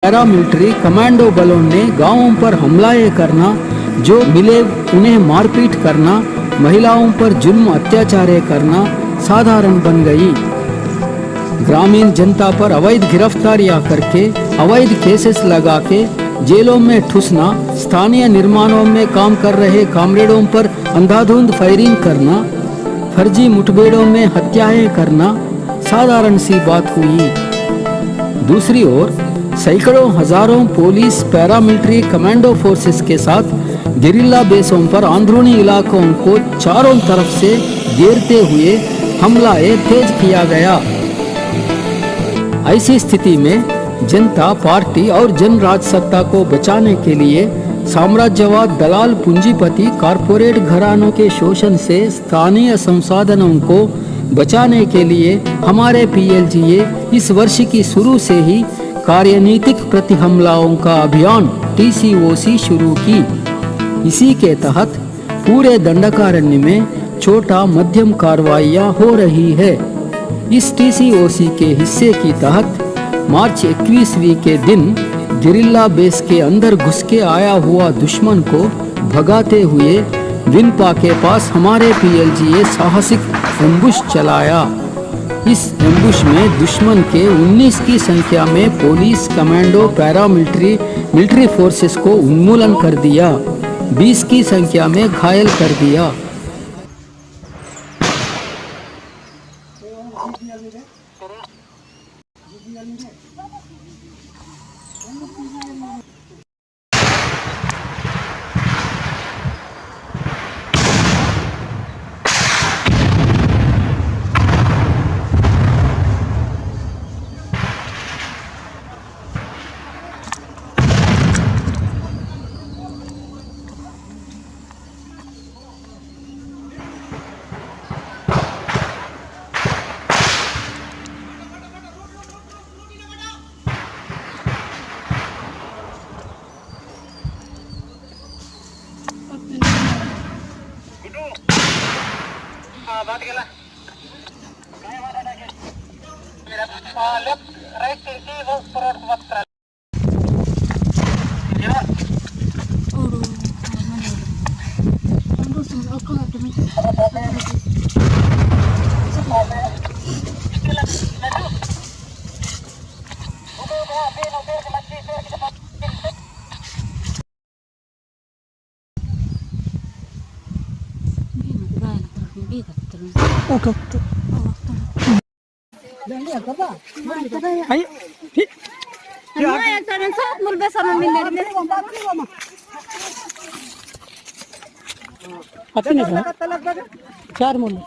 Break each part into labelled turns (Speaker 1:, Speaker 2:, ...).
Speaker 1: Paramilitary commando बलों ने गांवों पर हमलाएं करना, जो मिले उन्हें मारपीट करना, महिलाओं पर जुल्म अत्याचार करना साधारण बन गई। ग्रामीण जनता पर अवैध गिरफ्तारियां करके, अवैध केसेस लगा के जेलों में ठूसना, स्थानीय निर्माणों में काम कर रहे कामरेडों पर अंधाधुंध फायरिंग करना, फर्जी मुठभेड़ों में हत्याएं करना साधारण सी बात हुई। दूसरी ओर सैकड़ों हजारों पुलिस, पैरामिलिट्री, कमांडो फोर्सेस के साथ गेरिल्ला बेसों पर अंदरूनी इलाकों को चारों तरफ से घेरते हुए हमलाएं तेज किया गया। ऐसी स्थिति में जनता पार्टी और जनराज सत्ता को बचाने के लिए साम्राज्यवाद, दलाल, पूंजीपति, कारपोरेट घरानों के शोषण से स्थानीय संसाधनों को बचाने के लिए हमारे पीएलजीए इस वर्ष की शुरू से ही कार्यनीतिक प्रति हमलाओं का अभियान टीसीओसी शुरू की। इसी के तहत पूरे दंडकारण्य में छोटा मध्यम कार्रवाइयां हो रही है। इस टीसीओसी के हिस्से की तहत मार्च 21वीं के दिन गेरिल्ला बेस के अंदर घुस के आया हुआ दुश्मन को भगाते हुए विनपा के पास हमारे पीएलजीए साहसिक एम्बुश चलाया। इस एम्बुश में दुश्मन के 19 की संख्या में police, commando, paramilitary, military forces को उन्मूलन कर दिया, 20 की संख्या में घायल कर दिया।
Speaker 2: बात केला काय वाटा टाकेल मेरा लेफ्ट राइट से वो फॉरवर्ड मत करा
Speaker 3: okay ayo
Speaker 4: yang tangan saat mulai sama minat
Speaker 3: apa nih kan 4 मुलं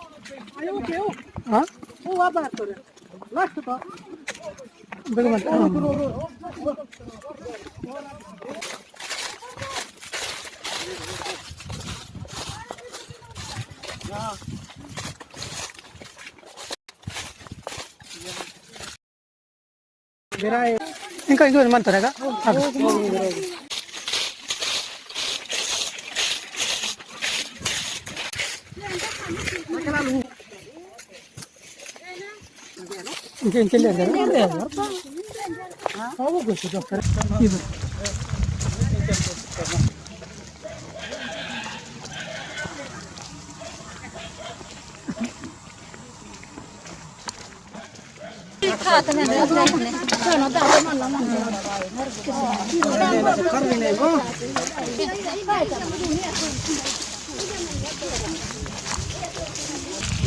Speaker 3: हाँ बघ म्हणता ఇంకా ఇంకో ఏమంటారా ఇంకేం చెల్లేదు కదా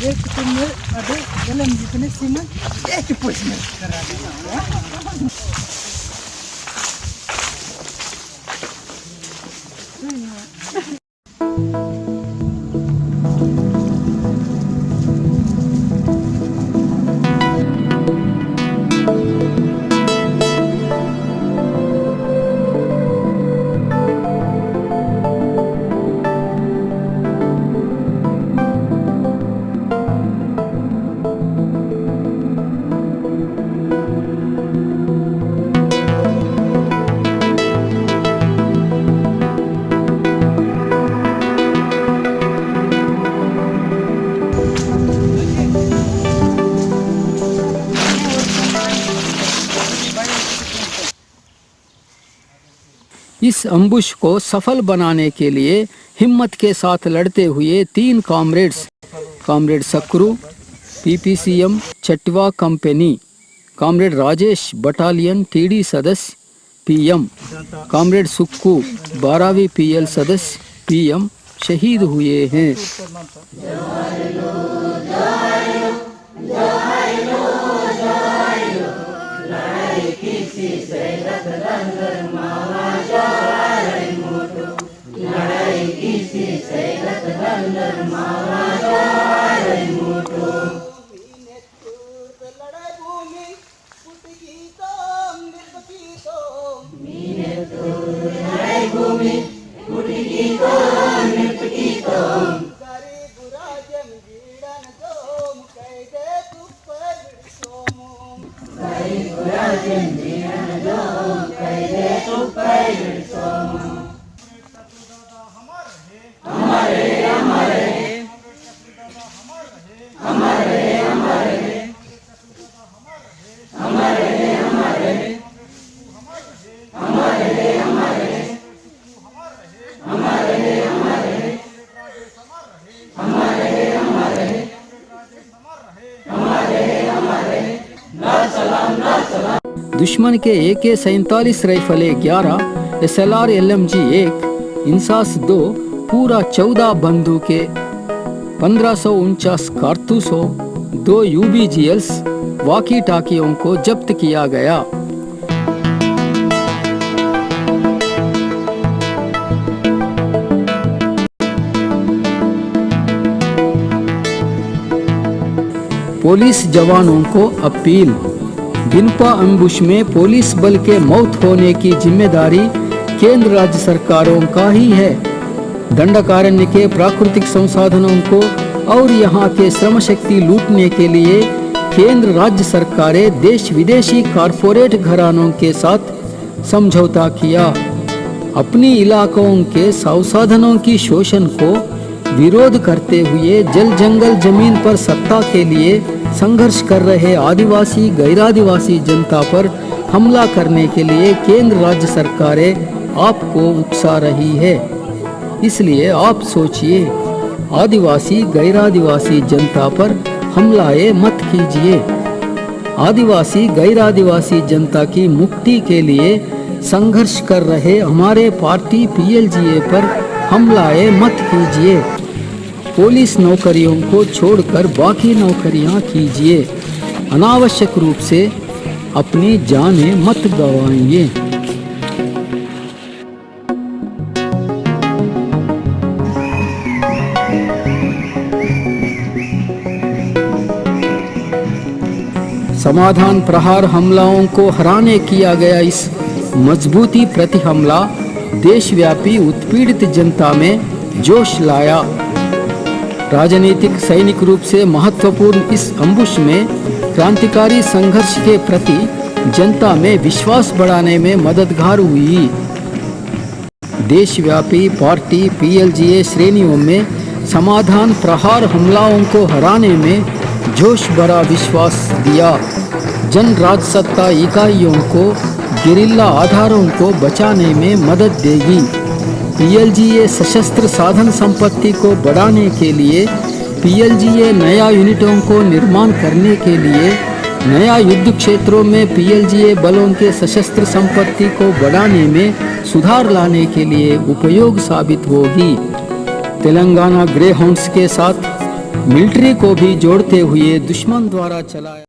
Speaker 3: एक तुम्हें अभी जलन जितने सीमा एक पूछने करा
Speaker 1: इस अम्बुश को सफल बनाने के लिए हिम्मत के साथ लड़ते हुए 3 कॉमरेड्स, कॉमरेड सक्रू PPCM चटवा company, comrade Rajesh battalion TD सदस्य PM, कॉमरेड सुक्कू 12वीं PL सदस्य PM शहीद हुए हैं। दुश्मन के AK-47 राइफलें 11, SLR LMG 1, इंसास 2, पूरा 14 बंदूकें, 1549 कारतूसों, 2 UBGLs, वाकी टाकियों को जब्त किया गया। पुलिस जवानों को अपील। बिनपा अम्बुश में पुलिस बल के मौत होने की जिम्मेदारी केंद्र राज्य सरकारों का ही है। दंडकारण्य के प्राकृतिक संसाधनों को और यहाँ के श्रम शक्ति लूटने के लिए केंद्र राज्य सरकारें देश विदेशी कारपोरेट घरानों के साथ समझौता किया। अपनी इलाकों के संसाधनों की शोषण को विरोध करते हुए जल जंगल जमीन पर सत्ता के लिए संघर्ष कर रहे आदिवासी गैर आदिवासी जनता पर हमला करने के लिए केंद्र राज्य सरकारें आपको उकसा रही है। इसलिए आप सोचिए, आदिवासी गैर आदिवासी जनता पर हमलाएं मत कीजिए। आदिवासी गैर आदिवासी जनता की मुक्ति के लिए संघर्ष कर रहे हमारे पार्टी PLGA पर हमलाएं मत कीजिए। पुलिस नौकरियों को छोड़कर बाकी नौकरियां कीजिए। अनावश्यक रूप से अपनी जानें मत गंवाइए। समाधान प्रहार हमलाओं को हराने किया गया इस मजबूती प्रति हमला देशव्यापी उत्पीड़ित जनता में जोश लाया। राजनीतिक सैनिक रूप से महत्वपूर्ण इस अम्बुश में क्रांतिकारी संघर्ष के प्रति जनता में विश्वास बढ़ाने में मददगार हुई। देशव्यापी पार्टी PLGA श्रेणियों में समाधान प्रहार हमलाओं को हराने में जोश भरा विश्वास दिया। जन राजसत्ता इकाइयों को गेरिल्ला आधारों को बचाने में मदद देगी। PLGA सशस्त्र साधन संपत्ति को बढ़ाने के लिए, PLGA नया यूनिटों को निर्माण करने के लिए, नया युद्ध क्षेत्रों में PLGA बलों के सशस्त्र संपत्ति को बढ़ाने में सुधार लाने के लिए उपयोग साबित होगी। तेलंगाना ग्रे हाउंड्स के साथ मिलिट्री को भी जोड़ते हुए दुश्मन द्वारा चलाया